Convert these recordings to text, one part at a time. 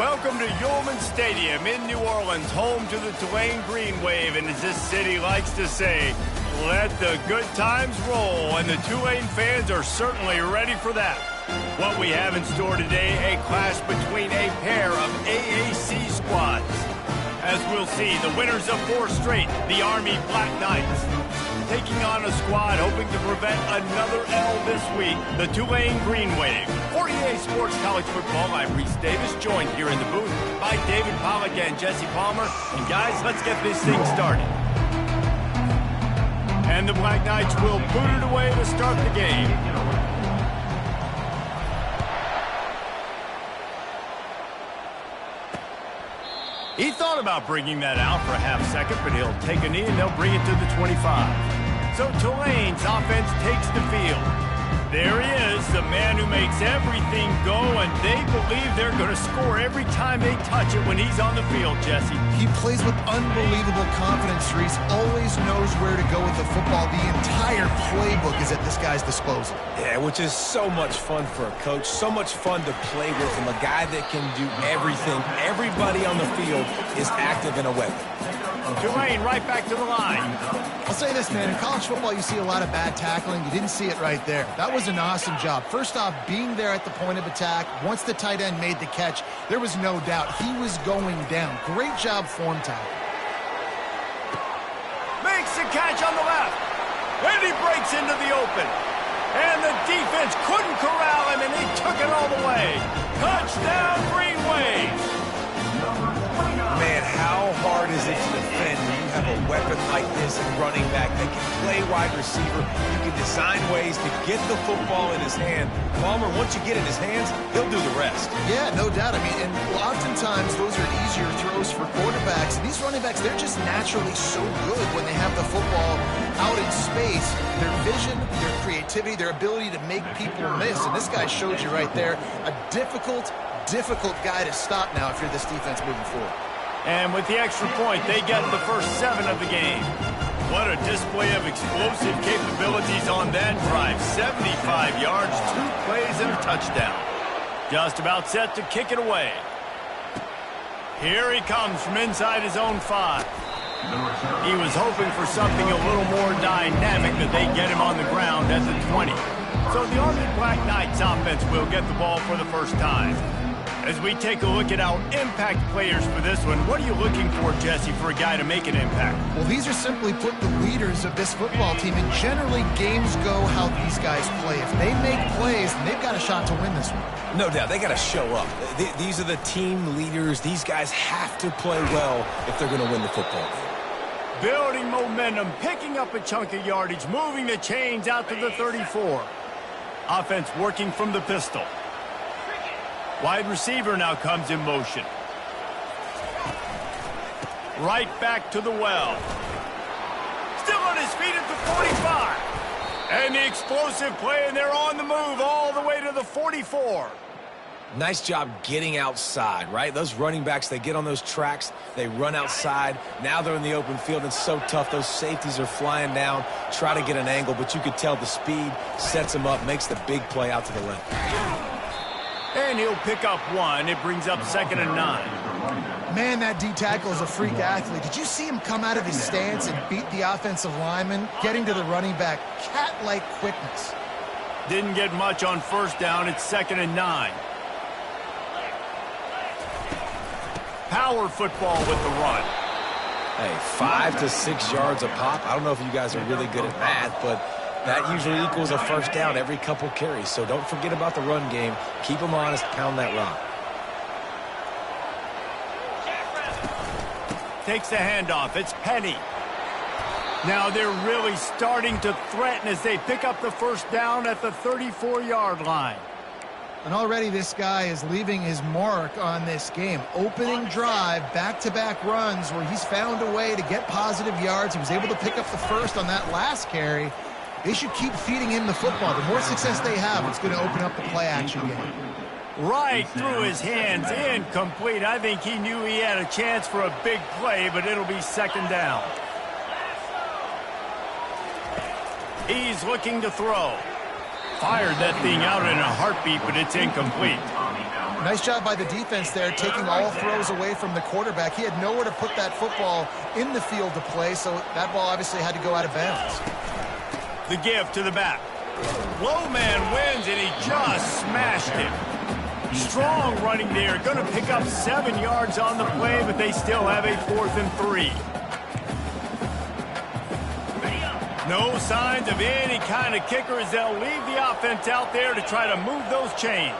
Welcome to Yulman Stadium in New Orleans, home to the Tulane Green Wave, and as this city likes to say, let the good times roll, and the Tulane fans are certainly ready for that. What we have in store today, a clash between a pair of AAC squads. As we'll see, the winners of 4 straight, the Army Black Knights, taking on a squad hoping to prevent another L this week, the Tulane Green Wave. For EA Sports College Football, I'm Reese Davis, joined here in the booth by David Pollack and Jesse Palmer. And guys, let's get this thing started. And the Black Knights will boot it away to start the game. He thought about bringing that out for a half second, but he'll take a knee and they'll bring it to the 25. So Tulane's offense takes the field. There he is, the man who makes everything go, and they believe they're going to score every time they touch it when he's on the field, Jesse. He plays with unbelievable confidence, Reese. Always knows where to go with the football. The entire playbook is at this guy's disposal. Yeah, which is so much fun for a coach, so much fun to play with him, a guy that can do everything. Everybody on the field is active in a weapon. Tulane right back to the line. I'll say this, man. In college football, you see a lot of bad tackling. You didn't see it right there. That was an awesome job. First off, being there at the point of attack. Once the tight end made the catch, there was no doubt he was going down. Great job form tackle. Makes the catch on the left. And he breaks into the open. And the defense couldn't corral him, and he took it all the way. Touchdown, Green Wave. Man, how hard is it to defend when you have a weapon like this at running back that can play wide receiver? You can design ways to get the football in his hand. Palmer, once you get in his hands, he'll do the rest. Yeah, no doubt. I mean, and oftentimes those are easier throws for quarterbacks. And these running backs, they're just naturally so good when they have the football out in space. Their vision, their creativity, their ability to make people miss. And this guy showed you right there, a difficult guy to stop now if you're this defense moving forward. And with the extra point, they get the first 7 of the game. What a display of explosive capabilities on that drive. 75 yards, 2 plays, and a touchdown. Just about set to kick it away. Here he comes from inside his own 5. He was hoping for something a little more dynamic, but they get him on the ground at the 20. So the Army Black Knights offense will get the ball for the first time. As we take a look at our impact players for this one, what are you looking for, Jesse, for a guy to make an impact? Well, these are simply put the leaders of this football team, and generally games go how these guys play. If they make plays, then they've got a shot to win this one. No doubt, they got to show up. These are the team leaders. These guys have to play well if they're going to win the football game. Building momentum, picking up a chunk of yardage, moving the chains out to the 34. Offense working from the pistol. Wide receiver now comes in motion. Right back to the well. Still on his feet at the 45. And the explosive play, and they're on the move all the way to the 44. Nice job getting outside, right? Those running backs, they get on those tracks, they run outside. Now they're in the open field. It's so tough. Those safeties are flying down, try to get an angle, but you could tell the speed sets them up, makes the big play out to the left. And he'll pick up 1. It brings up 2nd and 9. Man, that D tackle is a freak athlete. Did you see him come out of his stance and beat the offensive lineman, getting to the running back? Cat-like quickness. Didn't get much on first down. It's 2nd and 9. Power football with the run. Hey, 5 to 6 yards a pop. I don't know if you guys are really good at math, but that usually equals a first down every couple carries. So don't forget about the run game. Keep them honest. Pound that rock. Takes the handoff. It's Penny. Now they're really starting to threaten as they pick up the first down at the 34-yard line. And already this guy is leaving his mark on this game. Opening drive, back-to-back runs where he's found a way to get positive yards. He was able to pick up the first on that last carry. They should keep feeding him the football. The more success they have, it's going to open up the play-action game. Right through his hands, incomplete. I think he knew he had a chance for a big play, but it'll be 2nd down. He's looking to throw. Fired that thing out in a heartbeat, but it's incomplete. Nice job by the defense there, taking all throws away from the quarterback. He had nowhere to put that football in the field to play, so that ball obviously had to go out of bounds. The give to the back. Low man wins, and he just smashed him. Strong running there. Going to pick up 7 yards on the play, but they still have a 4th and 3. No signs of any kind of kicker as they'll leave the offense out there to try to move those chains.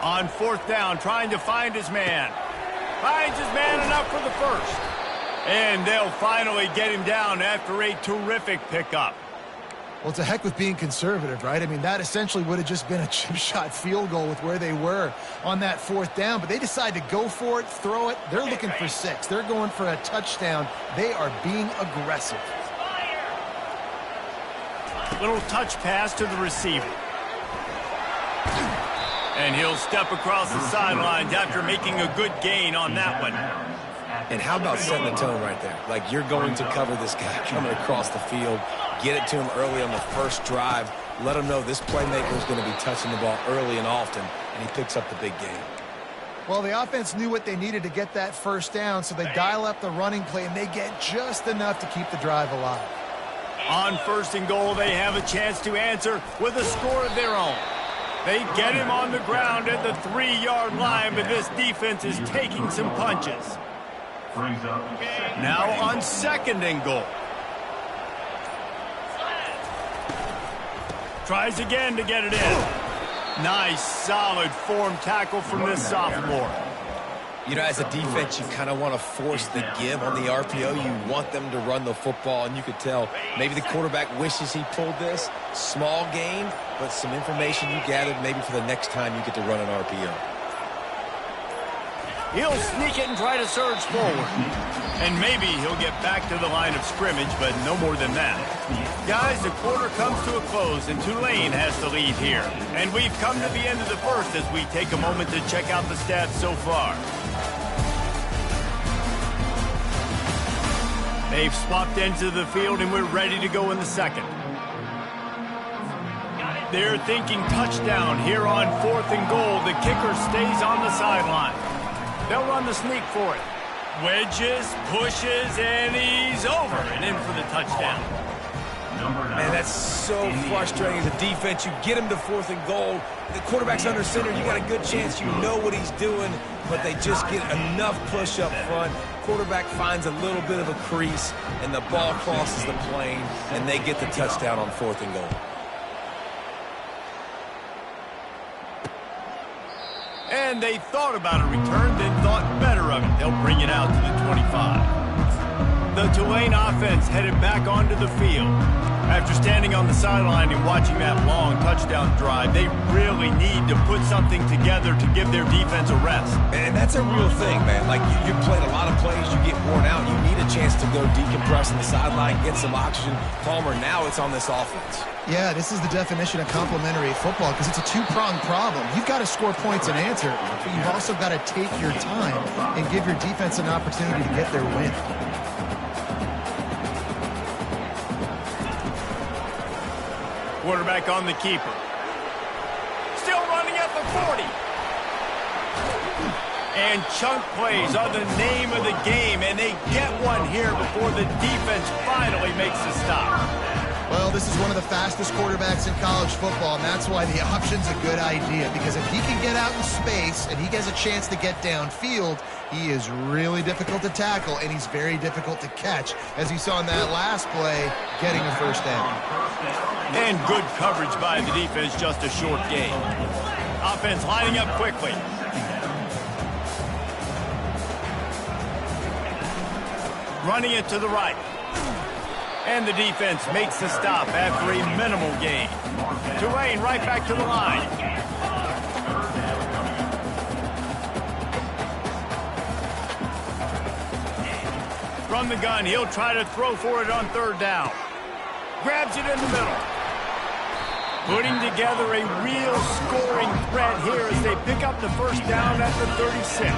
On 4th down, trying to find his man. Finds his man enough for the first. And they'll finally get him down after a terrific pickup. Well, it's a heck with being conservative, right? I mean, that essentially would have just been a chip shot field goal with where they were on that 4th down. But they decide to go for it, throw it. They're looking for 6. They're going for a touchdown. They are being aggressive. Little touch pass to the receiver. And he'll step across the sidelines after making a good gain on that one. And how about setting the tone right there? Like, you're going to cover this guy coming across the field. Get it to him early on the first drive. Let him know this playmaker is going to be touching the ball early and often, and he picks up the big game. Well, the offense knew what they needed to get that first down, so they dial up the running play, and they get just enough to keep the drive alive. On 1st and goal, they have a chance to answer with a score of their own. They get him on the ground at the 3-yard line, but this defense is taking some punches. Now on 2nd and goal. Tries again to get it in. Nice, solid form tackle from this sophomore. You know, as a defense, you kind of want to force the give on the RPO. You want them to run the football, and you could tell maybe the quarterback wishes he pulled this. Small gain, but some information you gathered maybe for the next time you get to run an RPO. He'll sneak it and try to surge forward. And maybe he'll get back to the line of scrimmage, but no more than that. Guys, the quarter comes to a close, and Tulane has the lead here. And we've come to the end of the first as we take a moment to check out the stats so far. They've swapped ends of the field, and we're ready to go in the second. They're thinking touchdown here on 4th and goal. The kicker stays on the sideline. They'll run the sneak for it. Wedges, pushes, and he's over and in for the touchdown. Man, that's so frustrating as a defense. You get him to 4th and goal. The quarterback's under center. You got a good chance. You know what he's doing, but they just get enough push up front. Quarterback finds a little bit of a crease, and the ball crosses the plane, and they get the touchdown on 4th and goal. And they thought about a return, then thought better of it. They'll bring it out to the 25. The Tulane offense headed back onto the field. After standing on the sideline and watching that long touchdown drive, they really need to put something together to give their defense a rest. And that's a real thing, man. Like, you played a lot of plays, you get worn out, you need a chance to go decompress on the sideline, get some oxygen. Palmer, now it's on this offense. Yeah, this is the definition of complementary football because it's a two-pronged problem. You've got to score points and answer, but you've also got to take your time and give your defense an opportunity to get their win. Quarterback on the keeper. Still running at the 40. And chunk plays are the name of the game, and they get one here before the defense finally makes a stop. Well, this is one of the fastest quarterbacks in college football, and that's why the option's a good idea, because if he can get out in space and he gets a chance to get downfield, he is really difficult to tackle, and he's very difficult to catch, as you saw in that last play, getting a first down. And good coverage by the defense, just a short gain. Offense lining up quickly. Running it to the right. And the defense makes the stop after a minimal gain. Tulane right back to the line. From the gun, he'll try to throw for it on 3rd down. Grabs it in the middle. Putting together a real scoring threat here as they pick up the first down at the 36.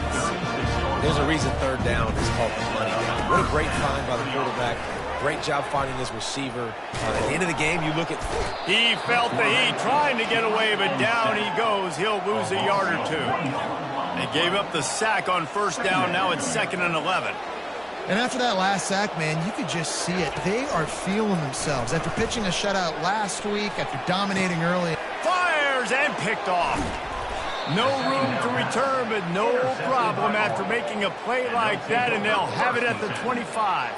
There's a reason 3rd down is called the money down. What a great find by the quarterback. Great job finding his receiver. At the end of the game, you look at... He felt the heat trying to get away, but down he goes. He'll lose a yard or two. They gave up the sack on first down. Now it's 2nd and 11. And after that last sack, man, you could just see it. They are feeling themselves. After pitching a shutout last week, after dominating early. Fires and picked off. No room to return, but no problem after making a play like that, and they'll have it at the 25.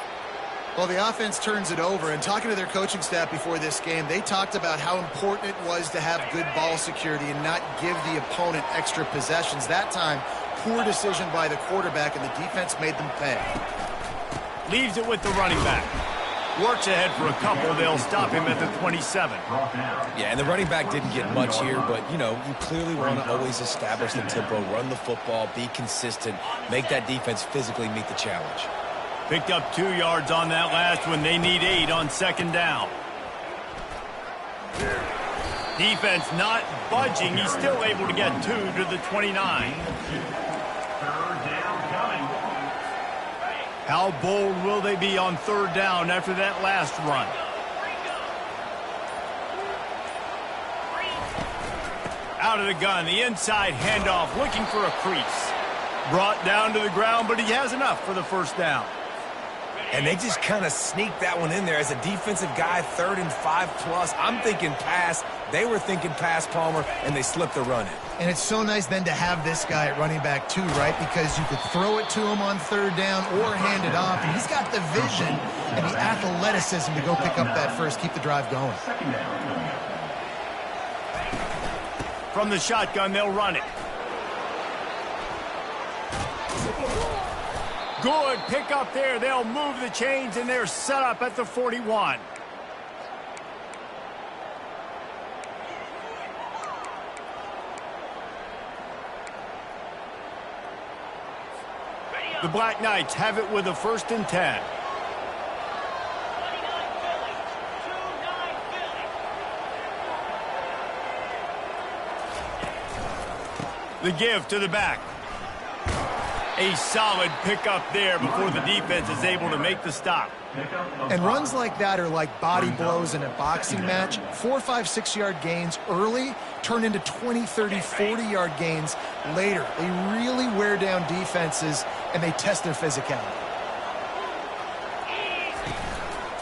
Well, the offense turns it over, and talking to their coaching staff before this game, they talked about how important it was to have good ball security and not give the opponent extra possessions. That time, poor decision by the quarterback, and the defense made them pay. Leaves it with the running back. Works ahead for a couple. They'll stop him at the 27. Yeah, and the running back didn't get much here, but, you know, you clearly want to always establish the tempo, run the football, be consistent, make that defense physically meet the challenge. Picked up 2 yards on that last one. They need 8 on 2nd down. Defense not budging. He's still able to get 2 to the 29. How bold will they be on 3rd down after that last run? Out of the gun, the inside handoff, looking for a crease. Brought down to the ground, but he has enough for the 1st down. And they just kind of sneaked that one in there. As a defensive guy, 3rd and 5+. I'm thinking pass. They were thinking pass, Palmer, and they slipped the run in. And it's so nice then to have this guy at running back too, right? Because you could throw it to him on 3rd down or hand it off. And he's got the vision and the athleticism to go pick up that first, keep the drive going. From the shotgun, they'll run it. Good pick up there. They'll move the chains, and they're set up at the 41. The Black Knights have it with a 1st and 10. The give to the back. A solid pickup there before the defense is able to make the stop. And runs like that are like body blows in a boxing match. 4, 5, 6-yard gains early turn into 20, 30, 40-yard gains later. They really wear down defenses, and they test their physicality.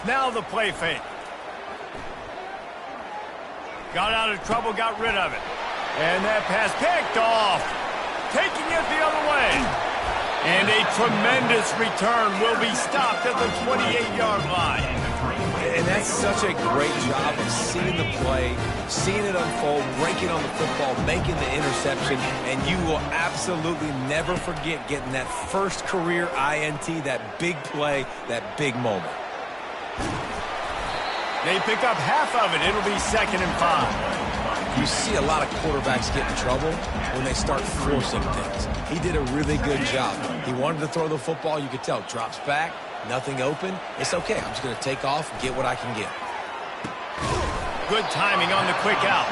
Now the play fake. Got out of trouble, got rid of it. And that pass picked off. Taking it the other way. And a tremendous return will be stopped at the 28-yard line. And that's such a great job of seeing the play, seeing it unfold, breaking on the football, making the interception, and you will absolutely never forget getting that first career INT, that big play, that big moment. They pick up half of it. It'll be 2nd and 5. You see a lot of quarterbacks get in trouble when they start forcing things. He did a really good job. He wanted to throw the football. You could tell. Drops back, nothing open. It's okay. I'm just going to take off and get what I can get. Good timing on the quick out.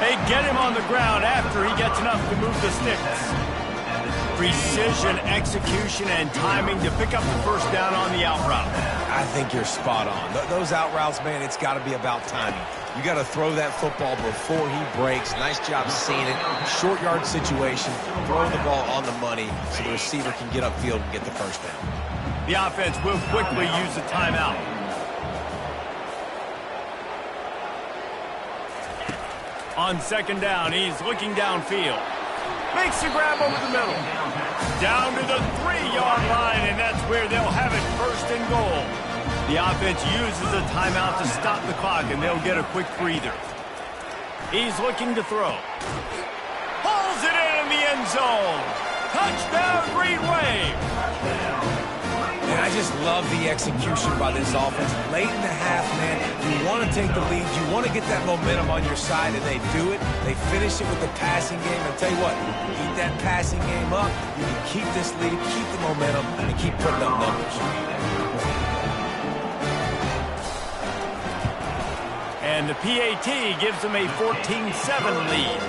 They get him on the ground after he gets enough to move the sticks. Precision, execution, and timing to pick up the 1st down on the out route. I think you're spot on. Those out routes, man, it's got to be about timing. You got to throw that football before he breaks. Nice job seeing it. Short yard situation, throwing the ball on the money so the receiver can get upfield and get the 1st down. The offense will quickly use the timeout. On 2nd down, he's looking downfield. Makes the grab over the middle. Down to the 3-yard line, and that's where they'll have it 1st and goal. The offense uses a timeout to stop the clock, and they'll get a quick breather. He's looking to throw. Pulls it in the end zone. Touchdown, Green Wave. And I just love the execution by this offense. Late in the half, man, you want to take the lead. You want to get that momentum on your side, and they do it. They finish it with the passing game. And tell you what, keep that passing game up. You can keep this lead, keep the momentum, and keep putting up numbers. And the PAT gives them a 14-7 lead.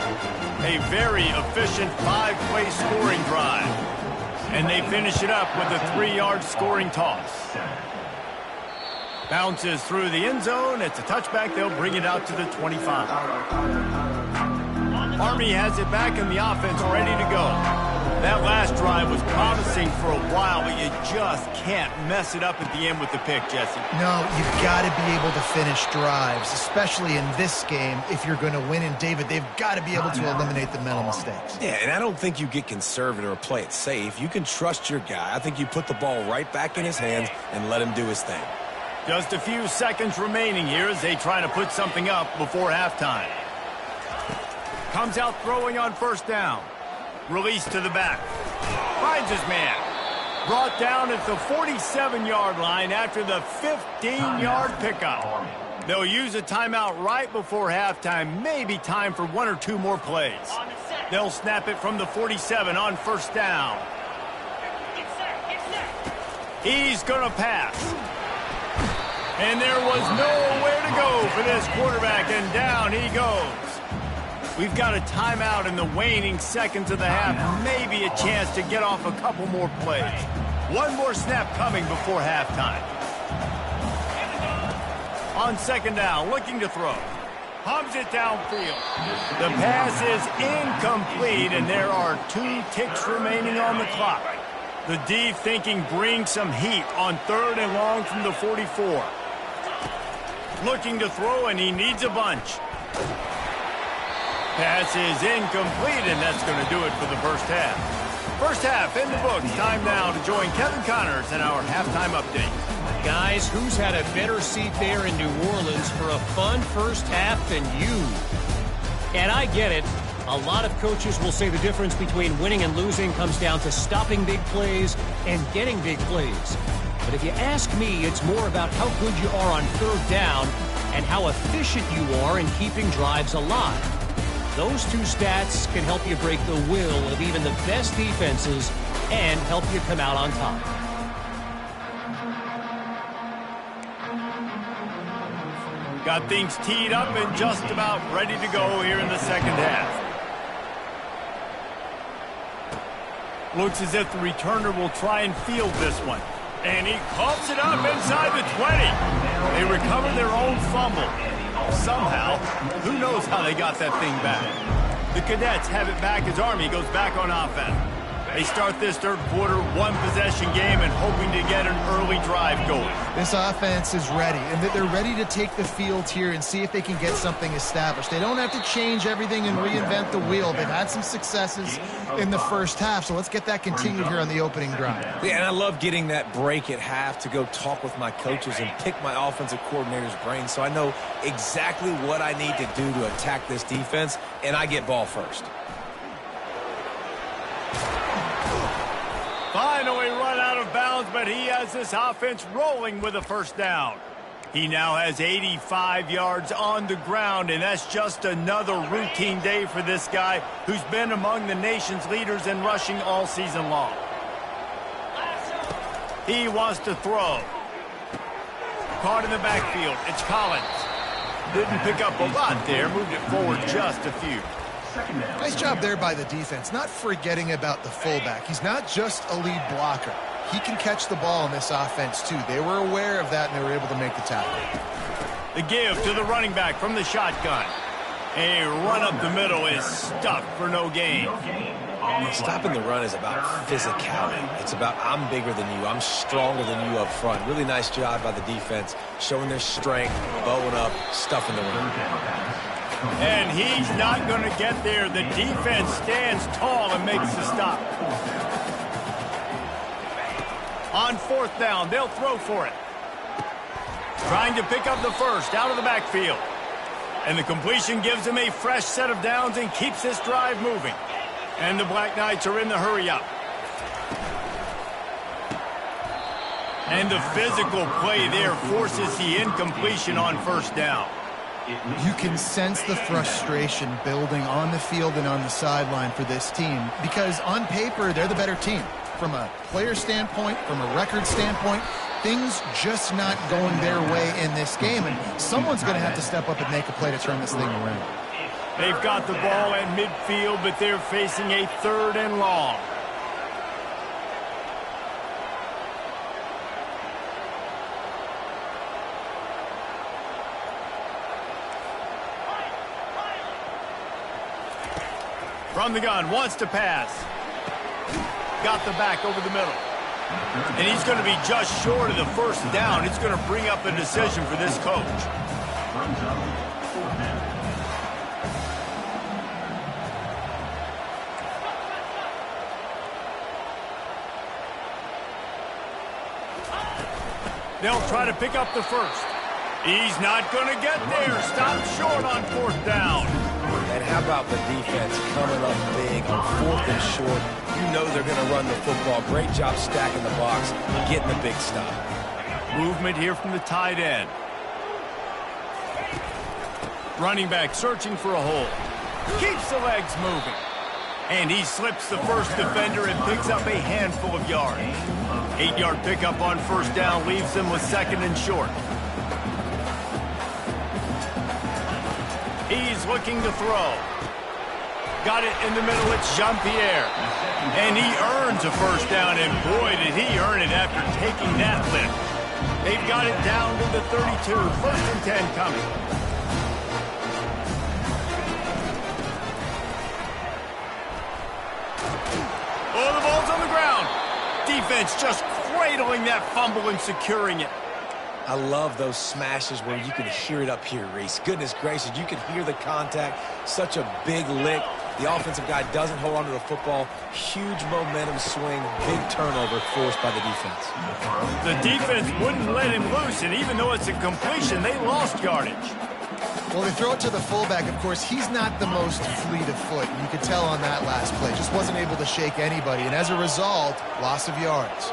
A very efficient 5-play scoring drive. And they finish it up with a 3-yard scoring toss. Bounces through the end zone. It's a touchback. They'll bring it out to the 25. Army has it back in the offense, ready to go. That last drive was promising for a while, but you just can't mess it up at the end with the pick, Jesse. No, you've got to be able to finish drives, especially in this game. If you're going to win, and David, they've got to be able to eliminate the mental mistakes. Yeah, and I don't think you get conservative or play it safe. You can trust your guy. I think you put the ball right back in his hands and let him do his thing. Just a few seconds remaining here as they try to put something up before halftime. Comes out throwing on first down. Release to the back. Finds his man. Brought down at the 47-yard line after the 15-yard pickup. They'll use a timeout right before halftime. Maybe time for one or two more plays. They'll snap it from the 47 on first down. He's going to pass. And there was nowhere to go for this quarterback, and down he goes. We've got a timeout in the waning seconds of the half. Maybe a chance to get off a couple more plays. One more snap coming before halftime. On second down, looking to throw. Pumps it downfield. The pass is incomplete, and there are 2 ticks remaining on the clock. The D thinking bring some heat on 3rd and long from the 44. Looking to throw, and he needs a bunch. Pass is incomplete, and that's going to do it for the first half. First half in the books. Time now to join Kevin Connors in our halftime update. Guys, who's had a better seat there in New Orleans for a fun first half than you? And I get it. A lot of coaches will say the difference between winning and losing comes down to stopping big plays and getting big plays. But if you ask me, it's more about how good you are on 3rd down and how efficient you are in keeping drives alive. Those 2 stats can help you break the will of even the best defenses and help you come out on top. Got things teed up and just about ready to go here in the second half. Looks as if the returner will try and field this one. And he coughs it up inside the 20. They recover their own fumble. Somehow, who knows how they got that thing back. The Cadets have it back as Army goes back on offense. They start this 3rd quarter, 1-possession game and hoping to get an early drive going. This offense is ready, and they're ready to take the field here and see if they can get something established. They don't have to change everything and reinvent the wheel. They've had some successes in the first half, so let's get that continued here on the opening drive. Yeah, and I love getting that break at half to go talk with my coaches and pick my offensive coordinator's brain so I know exactly what I need to do to attack this defense, and I get ball first. Finally run out of bounds, but he has this offense rolling with a first down. He now has 85 yards on the ground, and that's just another routine day for this guy who's been among the nation's leaders in rushing all season long. He wants to throw. Caught in the backfield. It's Collins. Didn't pick up a lot there. Moved it forward just a few. Nice job there by the defense, not forgetting about the fullback. He's not just a lead blocker. He can catch the ball in this offense, too. They were aware of that, and they were able to make the tackle. The give to the running back from the shotgun. A run up the middle is stuffed for no gain. Stopping the run is about physicality. It's about I'm bigger than you. I'm stronger than you up front. Really nice job by the defense, showing their strength, bowing up, stuffing the run. And he's not going to get there. The defense stands tall and makes the stop. On 4th down, they'll throw for it. Trying to pick up the first out of the backfield. And the completion gives him a fresh set of downs and keeps this drive moving. And the Black Knights are in the hurry-up. And the physical play there forces the incompletion on first down. You can sense the frustration building on the field and on the sideline for this team because on paper, they're the better team. From a player standpoint, from a record standpoint, things just not going their way in this game, and someone's going to have to step up and make a play to turn this thing around. They've got the ball at midfield, but they're facing a 3rd and long. From the gun, wants to pass. Got the back over the middle. And he's going to be just short of the first down. It's going to bring up a decision for this coach. They'll try to pick up the first. He's not going to get there. Stop short on fourth down. And how about the defense coming up big on fourth and short? You know they're going to run the football. Great job stacking the box, getting the big stop. Movement here from the tight end. Running back searching for a hole. Keeps the legs moving. And he slips the first defender and picks up a handful of yards. 8-yard pickup on first down leaves them with second and short. He's looking to throw. Got it in the middle. It's Jean-Pierre. And he earns a first down, and boy, did he earn it after taking that lift. They've got it down to the 32. First and 10 coming. Oh, the ball's on the ground. Defense just cradling that fumble and securing it. I love those smashes where you can hear it up here, Reese. Goodness gracious, you can hear the contact. Such a big lick. The offensive guy doesn't hold on to the football. Huge momentum swing. Big turnover forced by the defense. The defense wouldn't let him loose, and even though it's a completion, they lost yardage. Well, they throw it to the fullback. Of course, he's not the most fleet of foot. You could tell on that last play. Just wasn't able to shake anybody, and as a result, loss of yards.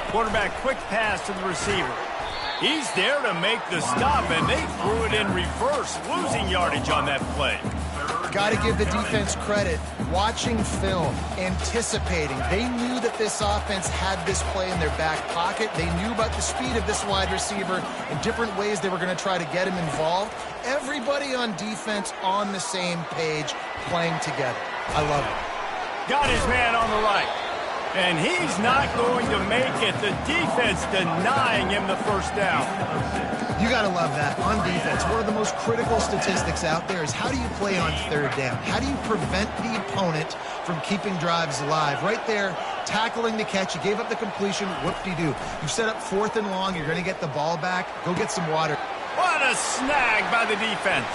Quarterback quick pass to the receiver. He's there to make the stop, and they threw it in reverse, losing yardage on that play. Got to give the defense credit. Watching film, anticipating. They knew that this offense had this play in their back pocket. They knew about the speed of this wide receiver and different ways they were going to try to get him involved. Everybody on defense on the same page, playing together. I love it. Got his man on the right. And he's not going to make it. The defense denying him the first down. You got to love that. On defense, one of the most critical statistics out there is how do you play on third down? How do you prevent the opponent from keeping drives alive? Right there, tackling the catch. You gave up the completion. Whoop-de-doo. You set up fourth and long. You're going to get the ball back. Go get some water. What a snag by the defense.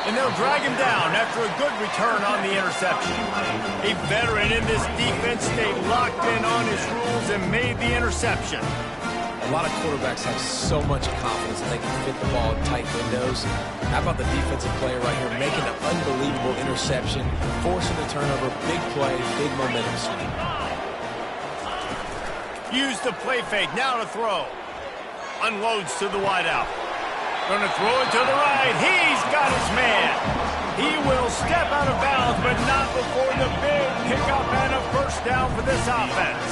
And they'll drag him down after a good return on the interception. A veteran in this defense stayed locked in on his rules and made the interception. A lot of quarterbacks have so much confidence that they can fit the ball in tight windows. How about the defensive player right here making an unbelievable interception, forcing the turnover, big play, big momentum swing. Use the play fake, now to throw. Unloads to the wideout. Going to throw it to the right. He's got his man. He will step out of bounds, but not before the big pickup and a first down for this offense.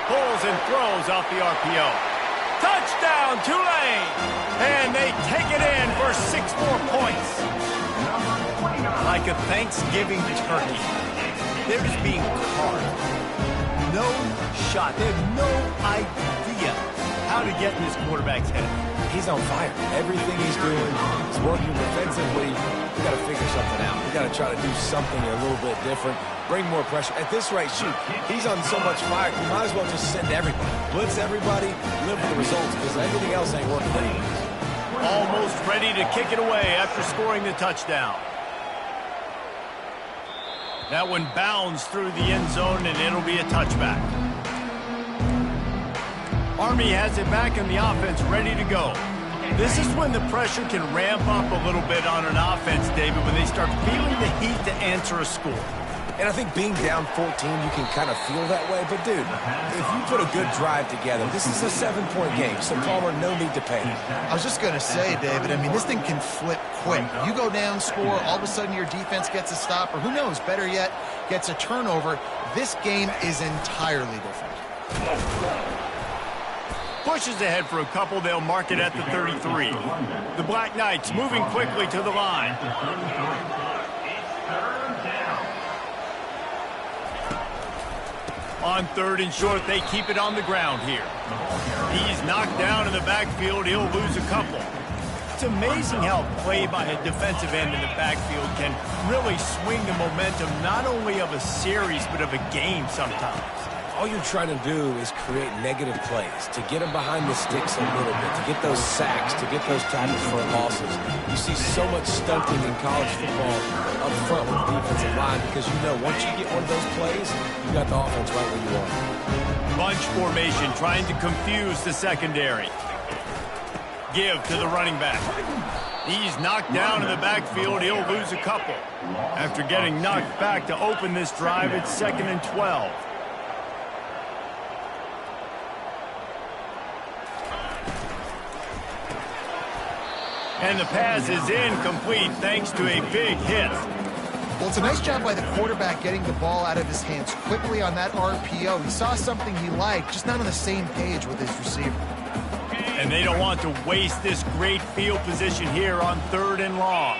Pulls and throws off the RPO. Touchdown, Tulane! And they take it in for 6 more points. Like a Thanksgiving turkey. They're just being carved. No shot. They have no idea how to get in this quarterback's head. He's on fire. Everything he's doing is working defensively. We got to figure something out. We got to try to do something a little bit different. Bring more pressure. At this rate, shoot, he's on so much fire, you might as well just send everybody. Blitz everybody, live for the results, because everything else ain't working anyways. Almost ready to kick it away after scoring the touchdown. That one bounds through the end zone, and it'll be a touchback. Army has it back in the offense, ready to go. This is when the pressure can ramp up a little bit on an offense, David, when they start feeling the heat to answer a score. And I think being down 14, you can kind of feel that way. But, dude, if you put a good drive together, this is a 7-point game. So, Palmer, no need to panic. I was just going to say, David, I mean, this thing can flip quick. You go down, score, all of a sudden your defense gets a stop, or who knows, better yet, gets a turnover. This game is entirely different. Pushes ahead for a couple. They'll mark it at the 33. The Black Knights moving quickly to the line. On 3rd and short, they keep it on the ground here. He's knocked down in the backfield. He'll lose a couple. It's amazing how play by a defensive end in the backfield can really swing the momentum not only of a series but of a game sometimes. All you're trying to do is create negative plays, to get them behind the sticks a little bit, to get those sacks, to get those tackles for losses. You see so much stunting in college football up front with the defensive line because you know once you get one of those plays, you got the offense right where you want. Bunch formation trying to confuse the secondary. Give to the running back. He's knocked down in the backfield. He'll lose a couple. After getting knocked back to open this drive, it's 2nd and 12. And the pass is incomplete thanks to a big hit. Well, it's a nice job by the quarterback getting the ball out of his hands quickly on that RPO. He saw something he liked, just not on the same page with his receiver. And they don't want to waste this great field position here on 3rd and long.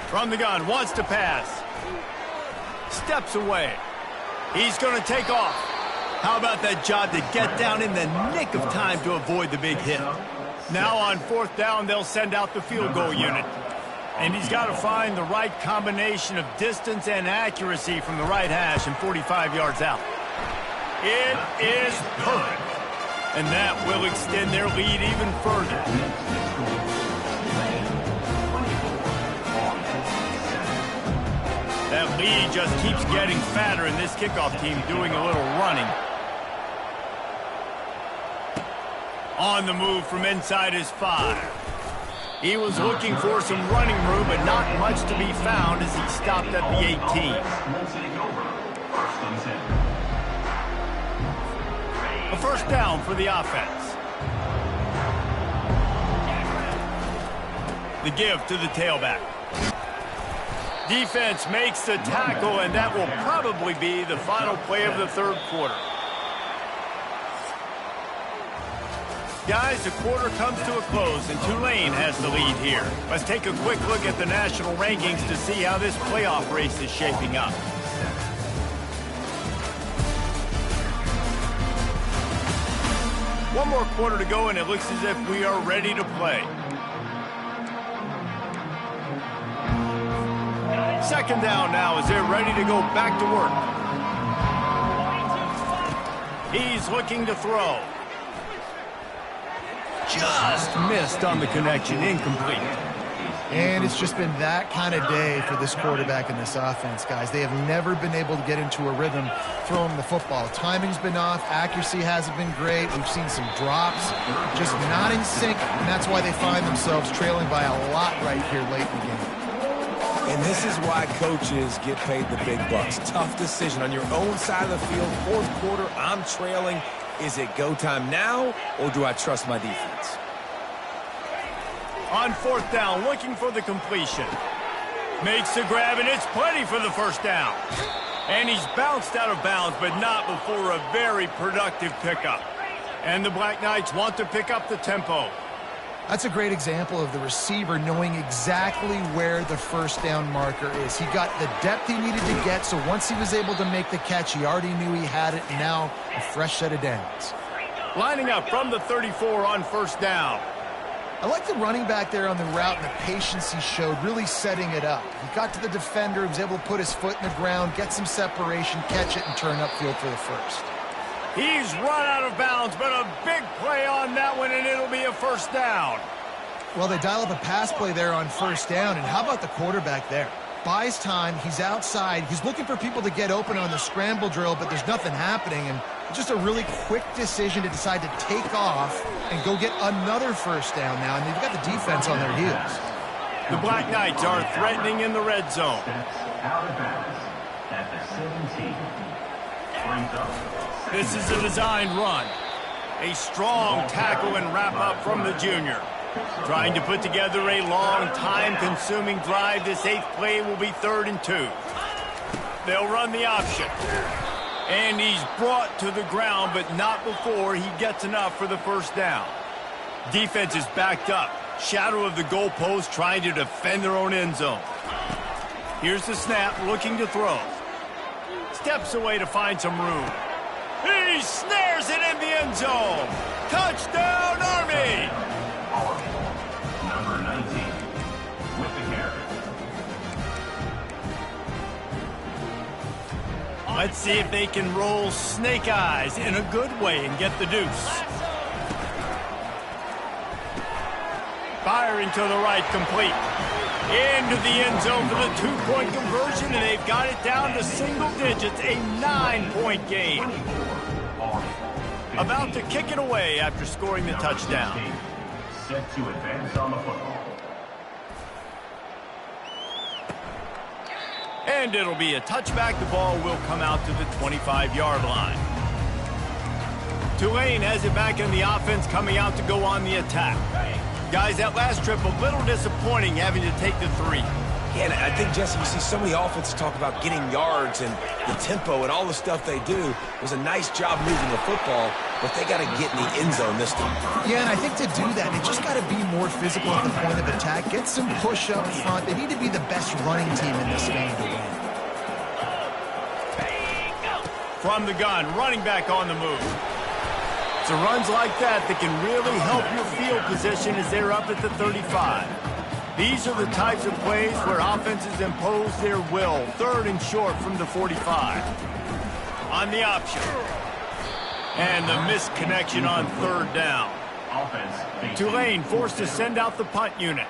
From the gun, wants to pass. Steps away. He's going to take off. How about that job to get down in the nick of time to avoid the big hit? Now on 4th down, they'll send out the field goal unit. And he's got to find the right combination of distance and accuracy from the right hash and 45 yards out. It is perfect. And that will extend their lead even further. That lead just keeps getting fatter, and this kickoff team doing a little running. On the move from inside his 5. He was looking for some running room, but not much to be found as he stopped at the 18. A 1st down for the offense. The give to the tailback. Defense makes the tackle, and that will probably be the final play of the 3rd quarter. Guys, the quarter comes to a close, and Tulane has the lead here. Let's take a quick look at the national rankings to see how this playoff race is shaping up. One more quarter to go, and it looks as if we are ready to play. 2nd down now as they're ready to go back to work. He's looking to throw. Just missed on the connection, incomplete. And it's just been that kind of day for this quarterback and this offense, guys. They have never been able to get into a rhythm throwing the football. Timing's been off. Accuracy hasn't been great. We've seen some drops, just not in sync, and that's why they find themselves trailing by a lot right here late in the game. And this is why coaches get paid the big bucks. Tough decision on your own side of the field. 4th quarter, I'm trailing. Is it go time now, or do I trust my defense? On 4th down, looking for the completion. Makes the grab, and it's plenty for the 1st down. And he's bounced out of bounds, but not before a very productive pickup. And the Black Knights want to pick up the tempo. That's a great example of the receiver knowing exactly where the 1st down marker is. He got the depth he needed to get, so once he was able to make the catch, he already knew he had it, and now a fresh set of downs. Lining up from the 34 on 1st down. I like the running back there on the route and the patience he showed, really setting it up. He got to the defender, he was able to put his foot in the ground, get some separation, catch it, and turn upfield for the 1st. He's run out of bounds, but a big play on that one, and it'll be a 1st down. Well, they dial up a pass play there on 1st down, and how about the quarterback there? Buys time, he's outside, he's looking for people to get open on the scramble drill, but there's nothing happening, and just a really quick decision to decide to take off and go get another 1st down now, and they've got the defense on their heels. The Black Knights are threatening in the red zone. Out of bounds at the 17. Brings up. This is a designed run. A strong tackle and wrap-up from the junior. Trying to put together a long, time-consuming drive. This 8th play will be 3rd and 2. They'll run the option. And he's brought to the ground, but not before he gets enough for the 1st down. Defense is backed up. Shadow of the goalpost trying to defend their own end zone. Here's the snap, looking to throw. Steps away to find some room. He snares it in the end zone. Touchdown, Army! Number 19 with the carry. Let's see if they can roll snake eyes in a good way and get the deuce. Firing to the right, complete. Into the end zone for the two-point conversion, and they've got it down to single digits, a 9-point game. About to kick it away after scoring the touchdown. Set to advance on the football. And it'll be a touchback. The ball will come out to the 25-yard line. Tulane has it back in the offense, coming out to go on the attack. Guys, that last trip, a little disappointing having to take the 3. Yeah, and I think, Jesse, you see so many offenses talk about getting yards and the tempo and all the stuff they do. It was a nice job moving the football, but they got to get in the end zone this time. Yeah, and I think to do that, they just got to be more physical at the point of attack. Get some push up front. They need to be the best running team in this game to win. From the gun, running back on the move. So runs like that can really help your field position as they're up at the 35. These are the types of plays where offenses impose their will. 3rd and short from the 45. On the option. And the missed connection on 3rd down. Tulane forced to send out the punt unit.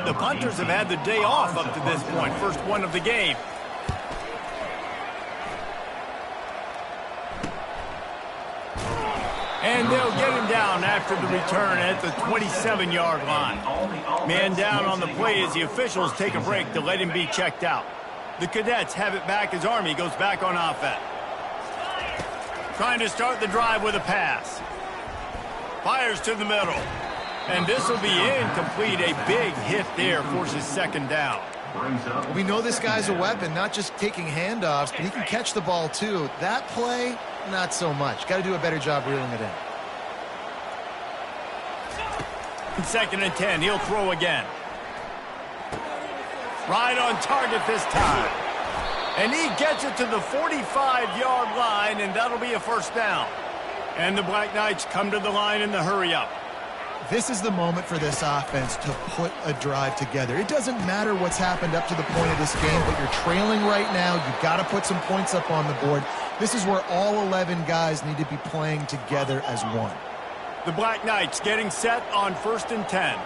The punters have had the day off up to this point. First one of the game. And they'll get him down after the return at the 27-yard line. Man down on the play as the officials take a break to let him be checked out. The Cadets have it back as Army goes back on offense. Trying to start the drive with a pass. Fires to the middle. And this will be incomplete. A big hit there forces 2nd down. We know this guy's a weapon, not just taking handoffs, but he can catch the ball too. That play, not so much. Got to do a better job reeling it in. 2nd and 10. He'll throw again. Right on target this time. And he gets it to the 45-yard line, and that'll be a 1st down. And the Black Knights come to the line in the hurry-up. This is the moment for this offense to put a drive together. It doesn't matter what's happened up to the point of this game, but you're trailing right now. You've got to put some points up on the board. This is where all 11 guys need to be playing together as one. The Black Knights getting set on 1st and 10.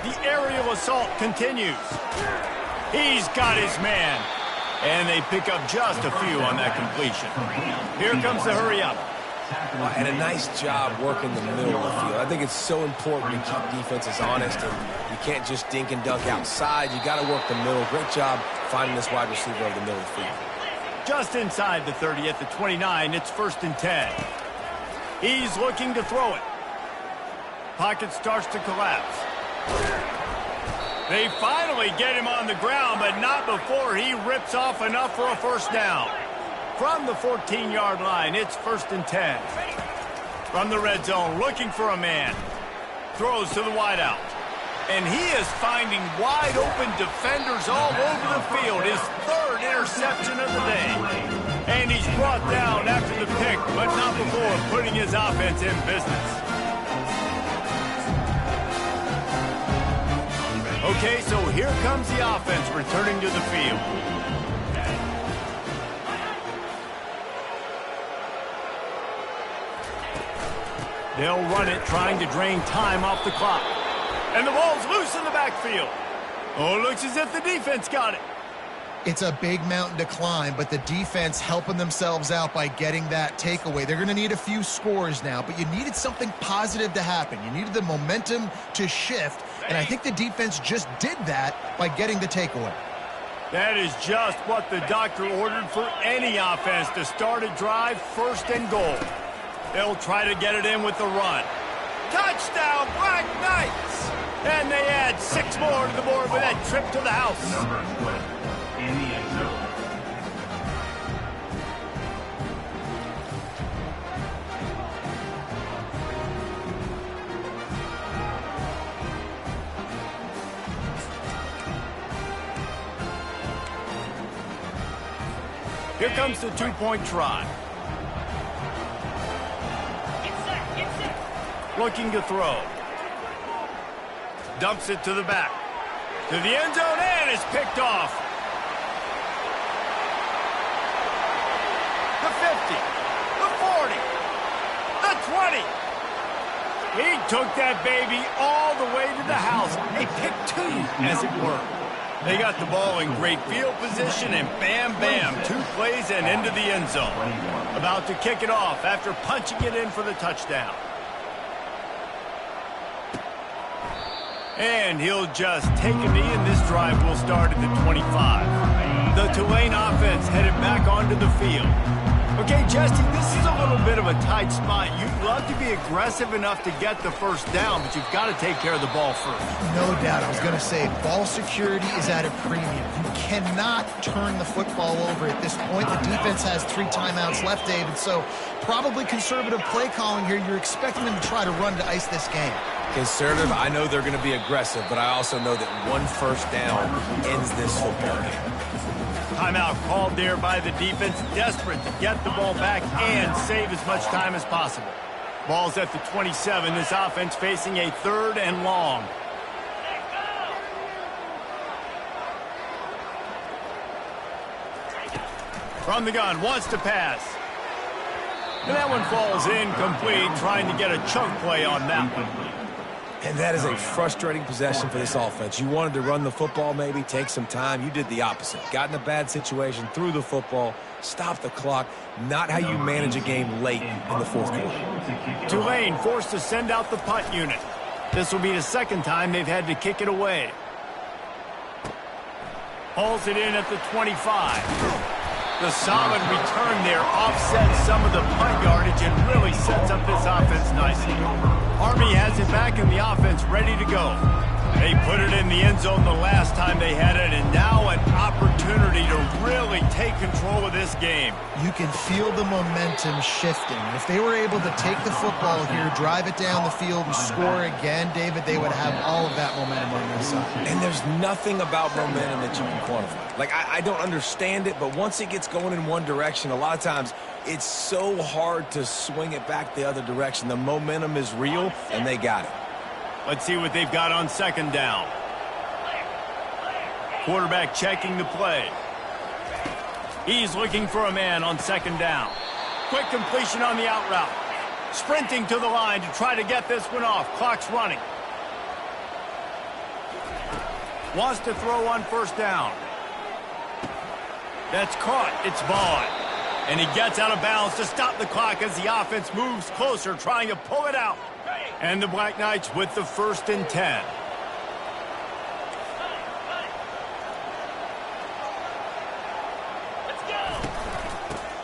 The aerial assault continues. He's got his man. And they pick up just a few on that completion. Here comes the hurry-up. And a nice job working the middle of the field. I think it's so important to keep defenses honest, and you can't just dink and dunk outside. You got to work the middle. Great job finding this wide receiver over the middle of the field. Just inside the 30 at the 29, it's 1st and 10. He's looking to throw it. Pocket starts to collapse. They finally get him on the ground, but not before he rips off enough for a 1st down. From the 14-yard line, it's 1st and 10. From the red zone, looking for a man. Throws to the wideout. And he is finding wide-open defenders all over the field. His 3rd interception of the day. And he's brought down after the pick, but not before putting his offense in business. Okay, so here comes the offense returning to the field. They'll run it, trying to drain time off the clock. And the ball's loose in the backfield. Oh, it looks as if the defense got it. It's a big mountain to climb, but the defense helping themselves out by getting that takeaway. They're going to need a few scores now, but you needed something positive to happen. You needed the momentum to shift, and I think the defense just did that by getting the takeaway. That is just what the doctor ordered for any offense to start a drive 1st and goal. They'll try to get it in with the run. Touchdown, Black Knights! And they add 6 more to the board with that trip to the house. Number 12 in the end zone. Here comes the two-point try. Looking to throw. Dumps it to the back. To the end zone and is picked off. The 50. The 40. The 20. He took that baby all the way to the house. A pick two, as it were. They got the ball in great field position, and bam, bam, 2 plays and into the end zone. About to kick it off after punching it in for the touchdown. And he'll just take a knee, and this drive will start at the 25. The Tulane offense headed back onto the field. Okay, Justin, this is a little bit of a tight spot. You'd love to be aggressive enough to get the first down, but you've got to take care of the ball first. No doubt. I was going to say, ball security is at a premium. You cannot turn the football over at this point. The defense has 3 timeouts left, David, so probably conservative play calling here. You're expecting them to try to run to ice this game. Conservative, I know they're going to be aggressive, but I also know that 1 first down ends this football game. Timeout called there by the defense, desperate to get the ball back and save as much time as possible. Ball's at the 27. This offense facing a 3rd and long. From the gun, wants to pass. And that one falls incomplete, trying to get a chunk play on that one. And that is a frustrating possession for this offense. You wanted to run the football, maybe take some time. You did the opposite. Got in a bad situation, threw the football, stopped the clock. Not how you manage a game late in the 4th quarter. Tulane forced to send out the punt unit. This will be the 2nd time they've had to kick it away. Hauls it in at the 25. The solid return there offsets some of the punt yardage and really sets up this offense nicely. Army has it back in the offense, ready to go. They put it in the end zone the last time they had it, and now an opportunity to really take control of this game. You can feel the momentum shifting. If they were able to take the football here, drive it down the field, and score again, David, they would have all of that momentum on their side. And there's nothing about momentum that you can quantify. Like, I don't understand it, but once it gets going in one direction, a lot of times it's so hard to swing it back the other direction. The momentum is real, and they got it. Let's see what they've got on 2nd down. Quarterback checking the play. He's looking for a man on 2nd down. Quick completion on the out route. Sprinting to the line to try to get this one off. Clock's running. Wants to throw on 1st down. That's caught. It's Vaughn. And he gets out of bounds to stop the clock as the offense moves closer, trying to pull it out. And the Black Knights with the 1st and 10.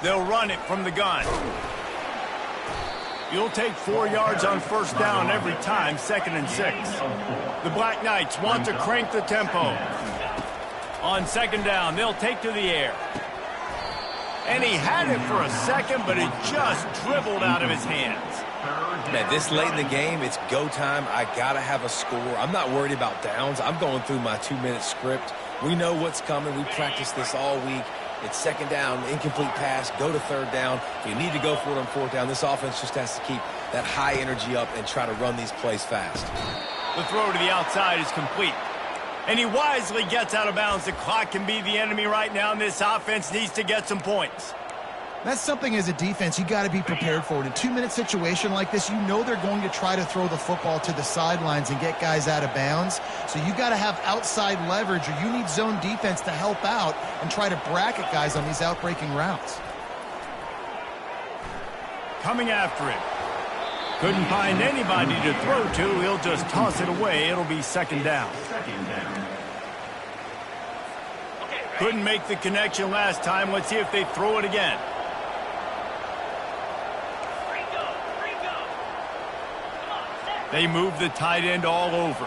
They'll run it from the gun. You'll take 4 yards on 1st down every time, 2nd and 6. The Black Knights want to crank the tempo. On 2nd down, they'll take to the air. And he had it for a second, but it just dribbled out of his hands. Man, this late in the game, it's go time. I got to have a score. I'm not worried about downs. I'm going through my 2-minute script. We know what's coming. We practiced this all week. It's 2nd down, incomplete pass, go to 3rd down. If you need to go for it on 4th down, this offense just has to keep that high energy up and try to run these plays fast. The throw to the outside is complete. And he wisely gets out of bounds. The clock can be the enemy right now, and this offense needs to get some points. That's something as a defense you got to be prepared for. In a 2-minute situation like this, you know they're going to try to throw the football to the sidelines and get guys out of bounds. So you got to have outside leverage, or you need zone defense to help out and try to bracket guys on these outbreaking routes. Coming after it. Couldn't find anybody to throw to. He'll just toss it away. It'll be 2nd down. Couldn't make the connection last time. Let's see if they throw it again. They move the tight end all over.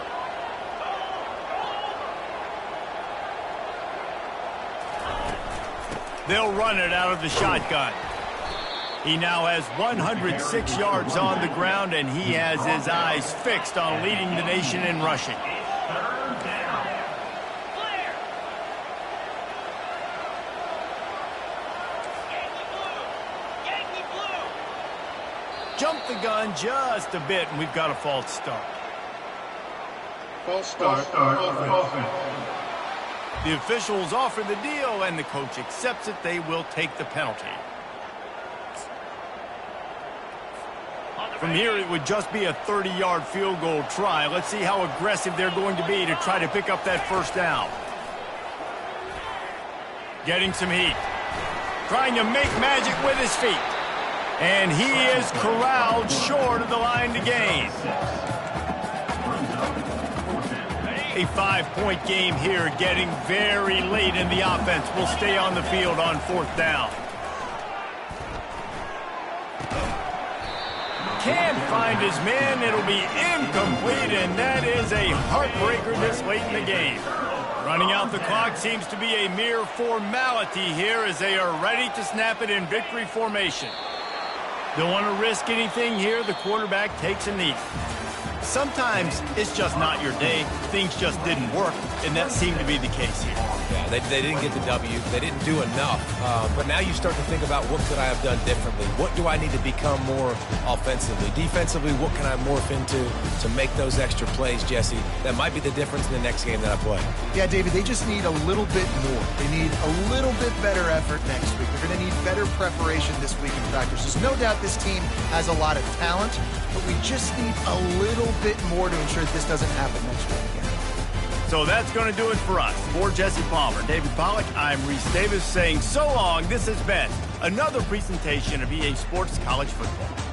They'll run it out of the shotgun. He now has 106 yards on the ground, and he has his eyes fixed on leading the nation in rushing. jumped the gun just a bit, and we've got a false start. False start. Offense. The officials offer the deal, and the coach accepts it. They will take the penalty. From here, it would just be a 30-yard field goal try. Let's see how aggressive they're going to be to try to pick up that first down. Getting some heat. Trying to make magic with his feet. And he is corralled short of the line to gain. A 5-point game here, getting very late in the offense. Will stay on the field on 4th down. Can't find his man. It'll be incomplete, and that is a heartbreaker this late in the game. Running out the clock seems to be a mere formality here as they are ready to snap it in victory formation. Don't want to risk anything here. The quarterback takes a knee. Sometimes it's just not your day. Things just didn't work, and that seemed to be the case here. Yeah, they didn't get the W. They didn't do enough. But now you start to think about what could I have done differently? What do I need to become more offensively? Defensively, what can I morph into to make those extra plays, Jesse? That might be the difference in the next game that I play. Yeah, David, they just need a little bit more. They need a little bit better effort next week. They're going to need better preparation this week in practice. There's no doubt this team has a lot of talent, but we just need a little bit more to ensure that this doesn't happen next week again. So that's going to do it for us. For Jesse Palmer, David Pollack, I'm Reese Davis saying so long. This has been another presentation of EA Sports College Football.